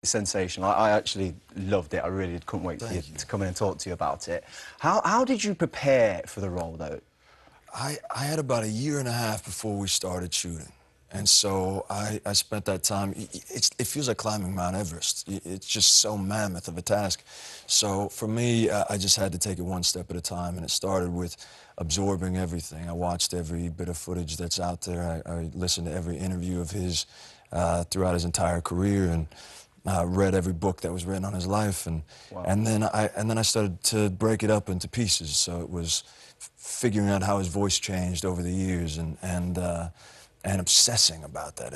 sensational. I actually loved it. I really couldn't wait for you to come in and talk to you about it. How did you prepare for the role, though? I had about a year and a half before we started shooting. And so I spent that time, it feels like climbing Mount Everest. It's just so mammoth of a task. So for me, I just had to take it one step at a time, and it started with absorbing everything. I watched every bit of footage that's out there. I listened to every interview of his throughout his entire career, and read every book that was written on his life. And, wow. and then I started to break it up into pieces. So it was figuring out how his voice changed over the years, and obsessing about that.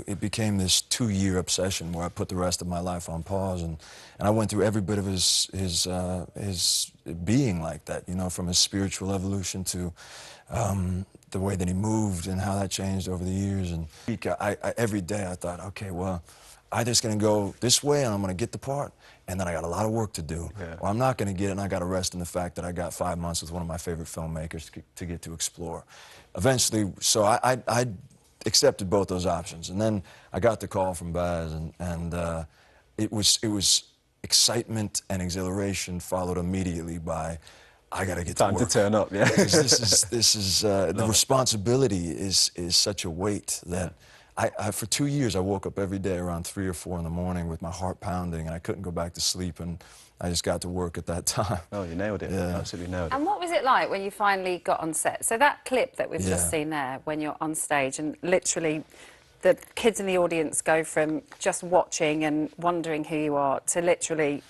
It became this 2-year obsession where I put the rest of my life on pause, and I went through every bit of his being like that, you know, from his spiritual evolution to the way that he moved and how that changed over the years. And every day I thought, okay, well, I'm just going to go this way and I'm going to get the part, and then I got a lot of work to do. Yeah. Or I'm not going to get it, and I got to rest in the fact that I got 5 months with one of my favorite filmmakers to get to explore. Eventually, so I accepted both those options, and then I got the call from Baz, and it was excitement and exhilaration followed immediately by, I got to get time to work. To turn up, yeah. This is the responsibility is such a weight that for 2 years I woke up every day around 3 or 4 in the morning with my heart pounding, and I couldn't go back to sleep, and I just got to work at that time. Oh, you nailed it. Yeah. Absolutely nailed it. And what was it like when you finally got on set? So that clip that we've just seen there, when you're on stage, and literally the kids in the audience go from just watching and wondering who you are to literally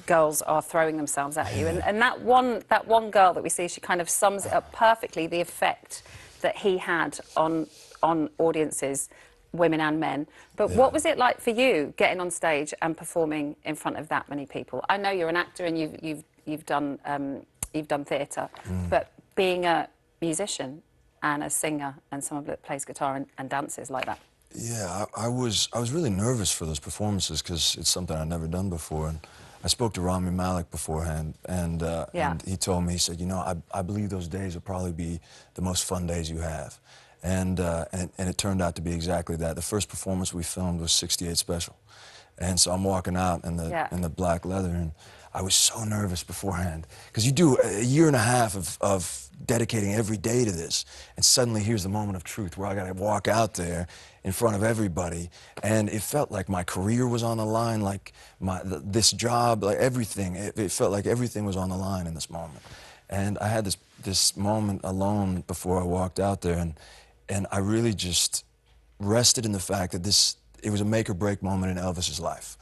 girls are throwing themselves at you. And that one girl that we see, she kind of sums it up perfectly, the effect that he had on audiences, women and men. But what was it like for you getting on stage and performing in front of that many people? I know you're an actor and you've done theatre, but being a musician and a singer and someone that plays guitar and dances like that. Yeah, I was really nervous for those performances because it's something I'd never done before. And I spoke to Rami Malek beforehand, and he told me, he said, you know, I believe those days will probably be the most fun days you have. And it turned out to be exactly that. The first performance we filmed was 68 Special. And so I'm walking out in the black leather, and I was so nervous beforehand. Because you do a year and a half of dedicating every day to this, and suddenly here's the moment of truth where I got to walk out there in front of everybody. And it felt like my career was on the line, like this job, like everything. It felt like everything was on the line in this moment. And I had this moment alone before I walked out there, and I really just rested in the fact that it was a make-or-break moment in Elvis's life.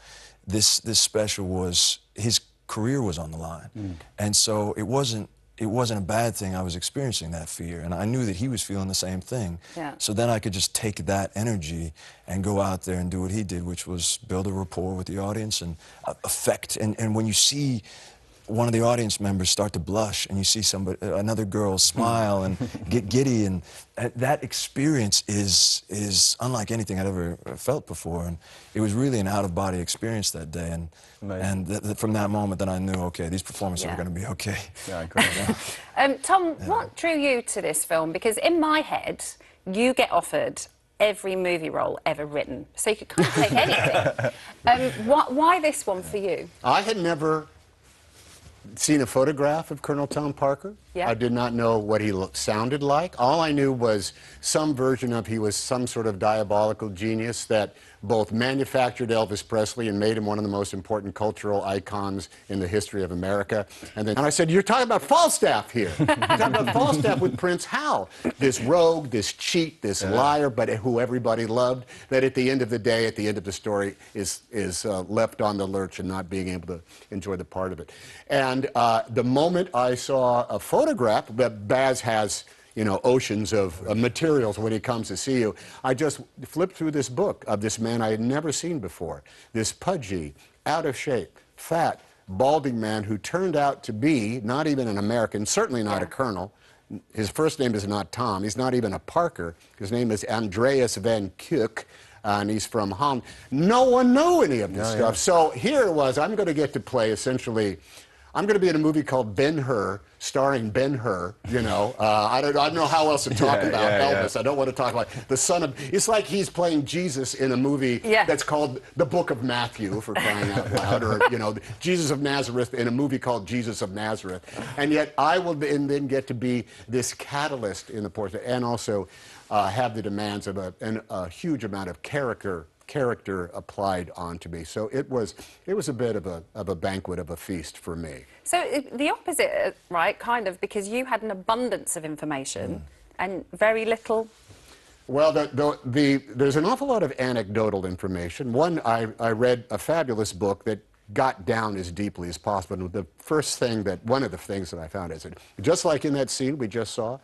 This special was, his career was on the line. And so it wasn't a bad thing I was experiencing that fear, and I knew that he was feeling the same thing. Yeah. So then I could just take that energy and go out there and do what he did, which was build a rapport with the audience and affect, and when you see one of the audience members start to blush, and you see another girl smile and get giddy, and that experience is unlike anything I'd ever felt before, and it was really an out-of-body experience that day, and from that moment, then I knew, okay, these performances are going to be okay. Yeah, incredible. Tom, what drew you to this film? Because in my head, you get offered every movie role ever written, so you could kind of take anything. Why this one for you? I had never seen a photograph of Colonel Tom Parker. I did not know what he sounded like. All I knew was some version of he was some sort of diabolical genius that both manufactured Elvis Presley and made him one of the most important cultural icons in the history of America. And I said, you're talking about Falstaff here. You're talking about Falstaff with Prince Hal. This rogue, this cheat, this liar, but who everybody loved, that at the end of the day, at the end of the story, is left on the lurch and not being able to enjoy the part of it. And the moment I saw a photograph that Baz has, you know, oceans of materials when he comes to see you, I just flipped through this book of this man I had never seen before. This pudgy, out of shape, fat, balding man who turned out to be not even an American, certainly not a colonel. His first name is not Tom. He's not even a Parker. His name is Andreas van Kuck, and he's from Holland. No one knew any of this stuff. So here it was. I'm going to get to play essentially I'm going to be in a movie called Ben-Hur, starring Ben-Hur, you know. I don't know how else to talk about Elvis. I don't want to talk about the son of... It's like he's playing Jesus in a movie that's called The Book of Matthew, for crying out loud, or, you know, Jesus of Nazareth in a movie called Jesus of Nazareth. And yet I will then get to be this catalyst in the portrait, and also have the demands of a huge amount of character applied onto me. So it was a bit of a banquet, of a feast for me. So the opposite, right, kind of, because you had an abundance of information and very little. Well, there's an awful lot of anecdotal information. One, I read a fabulous book that got down as deeply as possible. And one of the things that I found is that, just like in that scene we just saw,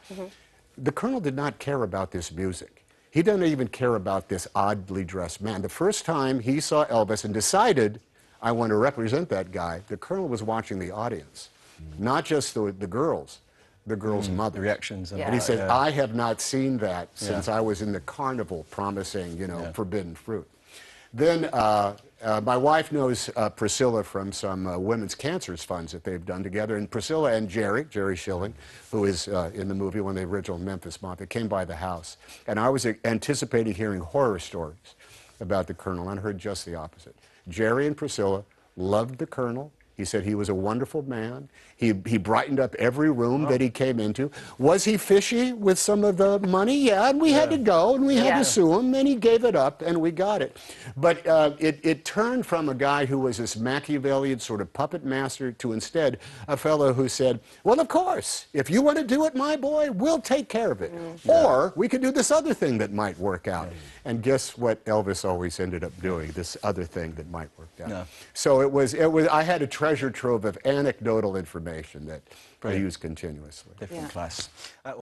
the Colonel did not care about this music. He doesn't even care about this oddly dressed man. The first time he saw Elvis and decided, I want to represent that guy, the Colonel was watching the audience, not just the girls' mother. Reactions. And he said, I have not seen that since I was in the carnival promising, you know, forbidden fruit. Then my wife knows Priscilla from some women's cancers funds that they've done together. And Priscilla and Jerry Schilling, who is in the movie, one of the original Memphis Mafia, came by the house. And I was anticipating hearing horror stories about the Colonel, and I heard just the opposite. Jerry and Priscilla loved the Colonel. He said he was a wonderful man. He brightened up every room that he came into. Was he fishy with some of the money? Yeah, and we had to go, and we had to sue him, and he gave it up, and we got it. But it turned from a guy who was this Machiavellian sort of puppet master to instead a fellow who said, well, of course, if you want to do it, my boy, we'll take care of it. Or we could do this other thing that might work out. And guess what Elvis always ended up doing, this other thing that might work out. So I had a treasure trove of anecdotal information that I used continuously. Different class.